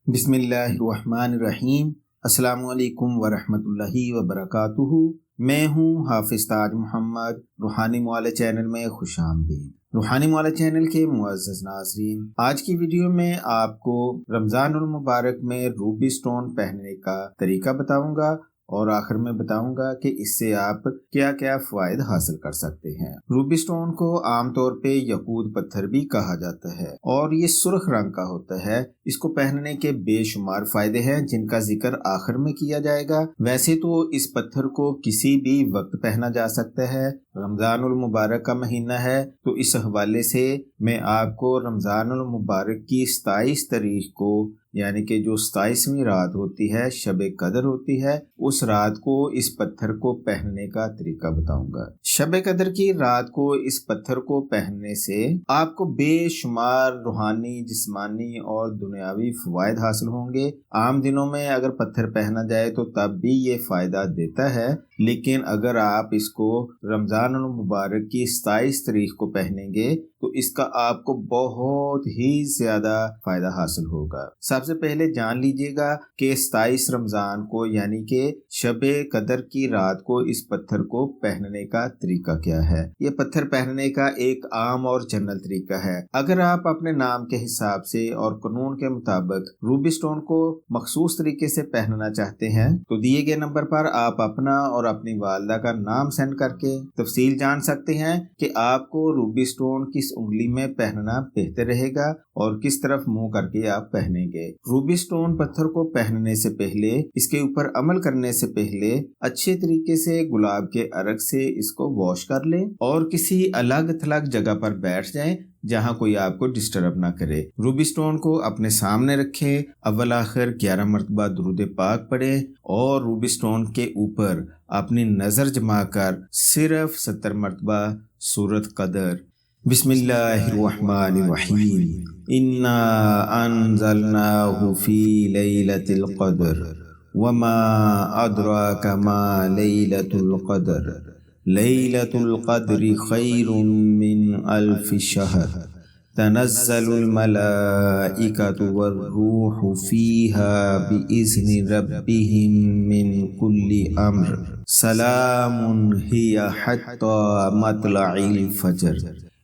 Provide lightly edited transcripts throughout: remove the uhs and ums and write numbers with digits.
بسم اللہ الرحمن الرحیم۔ السلام علیکم ورحمۃ اللہ وبرکاتہ۔ میں ہوں حافظ تاج محمد۔ روحانی معالجہ چینل میں خوش آمدید۔ روحانی معالجہ چینل کے معزز ناظرین، آج کی ویڈیو میں آپ کو رمضان المبارک میں روبی سٹون پہننے کا طریقہ بتاؤں گا اور آخر میں بتاؤں گا کہ اس سے آپ کیا کیا فوائد حاصل کر سکتے ہیں۔ روبی سٹون کو عام طور پہ یقود پتھر بھی کہا جاتا ہے اور یہ سرخ رنگ کا ہوتا ہے۔ اس کو پہننے کے بے شمار فائدے ہیں جن کا ذکر آخر میں کیا جائے گا۔ ویسے تو اس پتھر کو کسی بھی وقت پہنا جا سکتا ہے، رمضان المبارک کا مہینہ ہے تو اس حوالے سے میں آپ کو رمضان المبارک کی 27 تاریخ کو، یعنی کہ جو 27ویں رات ہوتی ہے، شب قدر ہوتی ہے، اس رات کو اس پتھر کو پہننے کا طریقہ بتاؤں گا۔ شب قدر کی رات کو اس پتھر کو پہننے سے آپ کو بے شمار روحانی، جسمانی اور دنیاوی فوائد حاصل ہوں گے۔ عام دنوں میں اگر پتھر پہنا جائے تو تب بھی یہ فائدہ دیتا ہے، لیکن اگر آپ اس کو رمضان المبارک کی 27 تاریخ کو پہنیں گے تو اس کا آپ کو بہت ہی زیادہ فائدہ حاصل ہوگا۔ سب سے پہلے جان لیجئے گا کہ 27 رمضان کو، یعنی کہ شب قدر کی رات کو، اس پتھر کو پہننے کا طریقہ کیا ہے۔ یہ پتھر پہننے کا ایک عام اور جنرل طریقہ ہے۔ اگر آپ اپنے نام کے حساب سے اور قانون کے مطابق روبی سٹون کو مخصوص طریقے سے پہننا چاہتے ہیں تو دیے گئے نمبر پر آپ اپنا اور اپنی والدہ کا نام سینڈ کر کے تفصیل جان سکتے ہیں کہ آپ کو روبی سٹون کس انگلی میں پہننا بہتر رہے گا اور کس طرف منہ کر کے آپ پہنیں گے۔ روبی سٹون پتھر کو پہننے سے پہلے، اس کے اوپر عمل کرنے سے پہلے اچھے طریقے سے گلاب کے عرق سے اس کو واش کر لیں اور کسی الگ تھلگ جگہ پر بیٹھ جائیں جہاں کوئی آپ کو ڈسٹرب نہ کرے۔ روبی سٹون کو اپنے سامنے رکھیں، اول آخر 11 مرتبہ درود پاک پڑھیں اور روبی سٹون کے اوپر اپنی نظر جما کر صرف 70 مرتبہ سورۃ قدر، بسم اللہ الرحمن الرحیم، انا انزلناہ فی لیلۃ القدر وما ادراک ما لیلۃ القدر لیلۃ القدر خیر من الف شہر تنزل الملائکۃ والروح فیہا بإذن ربہم من کل امر سلام ہی حتی مطلع الفجر۔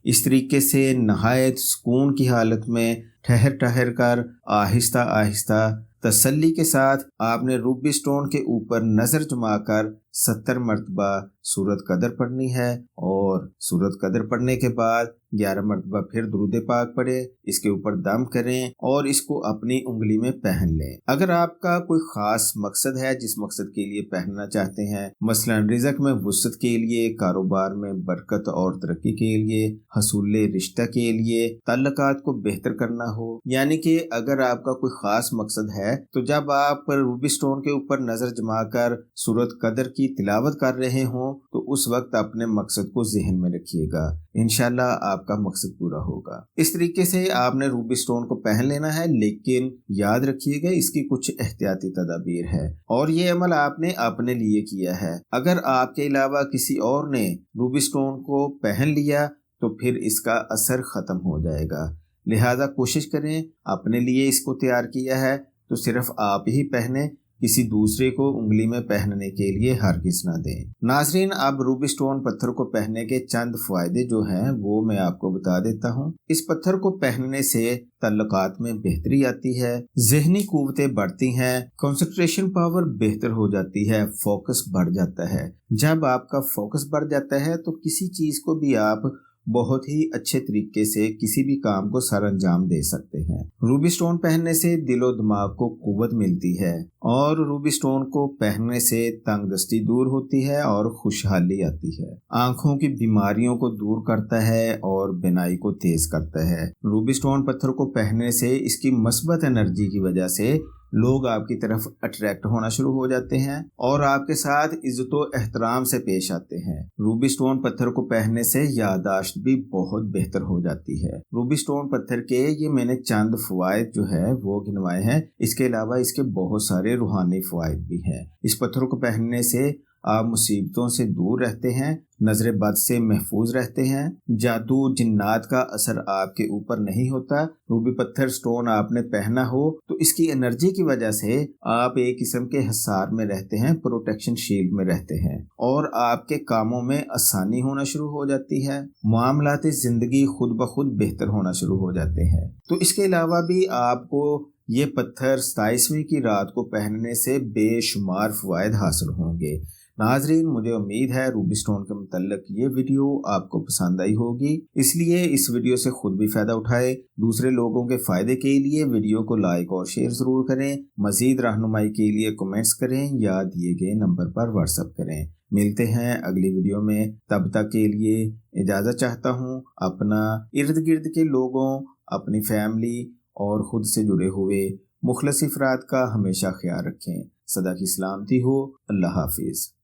اس طریقے سے نہایت سکون کی حالت میں ٹھہر ٹھہر کر آہستہ آہستہ تسلی کے ساتھ آپ نے روبی سٹون کے اوپر نظر جما کر 70 مرتبہ سورۃ قدر پڑھنی ہے اور سورۃ قدر پڑھنے کے بعد 11 مرتبہ پھر درود پاک پڑھیں، اس کے اوپر دم کریں اور اس کو اپنی انگلی میں پہن لیں۔ اگر آپ کا کوئی خاص مقصد ہے جس مقصد کے لیے پہننا چاہتے ہیں، مثلا رزق میں وسعت کے لیے، کاروبار میں برکت اور ترقی کے لیے، حصول رشتہ کے لیے، تعلقات کو بہتر کرنا ہو، یعنی کہ اگر آپ کا کوئی خاص مقصد ہے تو جب آپ روبی سٹون کے اوپر نظر جما کر سورۃ قدر کی تلاوت کر رہے ہوں تو اس وقت اپنے مقصد کو ذہن میں رکھیے گا، انشاءاللہ آپ کا مقصد پورا ہوگا۔ اس طریقے سے آپ نے روبی سٹون کو پہن لینا ہے، لیکن یاد رکھیے گا اس کی کچھ احتیاطی تدابیر ہے اور یہ عمل آپ نے اپنے لیے کیا ہے۔ اگر آپ کے علاوہ کسی اور نے روبی سٹون کو پہن لیا تو پھر اس کا اثر ختم ہو جائے گا، لہذا کوشش کریں اپنے لیے اس کو تیار کیا ہے تو صرف آپ ہی پہنیں، کسی دوسرے کو انگلی میں پہننے کے لیے ہرگز نہ دیں۔ ناظرین، اب روبی سٹون پتھر کو پہننے کے چند فائدے جو ہیں وہ میں آپ کو بتا دیتا ہوں۔ اس پتھر کو پہننے سے تعلقات میں بہتری آتی ہے، ذہنی قوتیں بڑھتی ہیں، کنسنٹریشن پاور بہتر ہو جاتی ہے، فوکس بڑھ جاتا ہے۔ جب آپ کا فوکس بڑھ جاتا ہے تو کسی چیز کو بھی آپ بہت ہی اچھے طریقے سے کسی بھی کام کو سر انجام دے سکتے ہیں۔ روبی سٹون پہننے سے دل و دماغ کو قوت ملتی ہے اور روبی سٹون کو پہننے سے تنگ دستی دور ہوتی ہے اور خوشحالی آتی ہے، آنکھوں کی بیماریوں کو دور کرتا ہے اور بینائی کو تیز کرتا ہے۔ روبی سٹون پتھر کو پہننے سے اس کی مثبت انرجی کی وجہ سے لوگ آپ کی طرف اٹریکٹ ہونا شروع ہو جاتے ہیں اور آپ کے ساتھ عزت و احترام سے پیش آتے ہیں۔ روبی سٹون پتھر کو پہننے سے یادداشت بھی بہت بہتر ہو جاتی ہے۔ روبی سٹون پتھر کے یہ میں نے چند فوائد جو ہے وہ گنوائے ہیں، اس کے علاوہ اس کے بہت سارے روحانی فوائد بھی ہیں۔ اس پتھر کو پہننے سے آپ مصیبتوں سے دور رہتے ہیں، نظر بد سے محفوظ رہتے ہیں، جادو جنات کا اثر آپ کے اوپر نہیں ہوتا۔ روبی پتھر سٹون آپ نے پہنا ہو تو اس کی انرجی کی وجہ سے آپ ایک قسم کے حصار میں رہتے ہیں، پروٹیکشن شیلڈ میں رہتے ہیں، اور آپ کے کاموں میں آسانی ہونا شروع ہو جاتی ہے، معاملاتی زندگی خود بخود بہتر ہونا شروع ہو جاتے ہیں۔ تو اس کے علاوہ بھی آپ کو یہ پتھر 27ویں کی رات کو پہننے سے بے شمار فوائد حاصل ہوں گے۔ ناظرین، مجھے امید ہے روبی سٹون کے متعلق یہ ویڈیو آپ کو پسند آئی ہوگی، اس لیے اس ویڈیو سے خود بھی فائدہ اٹھائے، دوسرے لوگوں کے فائدے کے لیے ویڈیو کو لائک اور شیئر ضرور کریں، مزید رہنمائی کے لیے کمنٹس کریں یا دیے گئے نمبر پر واٹس ایپ کریں۔ ملتے ہیں اگلی ویڈیو میں، تب تک کے لیے اجازت چاہتا ہوں۔ اپنا ارد گرد کے لوگوں، اپنی فیملی اور خود سے جڑے ہوئے مخلص افراد کا ہمیشہ خیال رکھیں۔ سدا کی سلامتی ہو۔ اللہ حافظ۔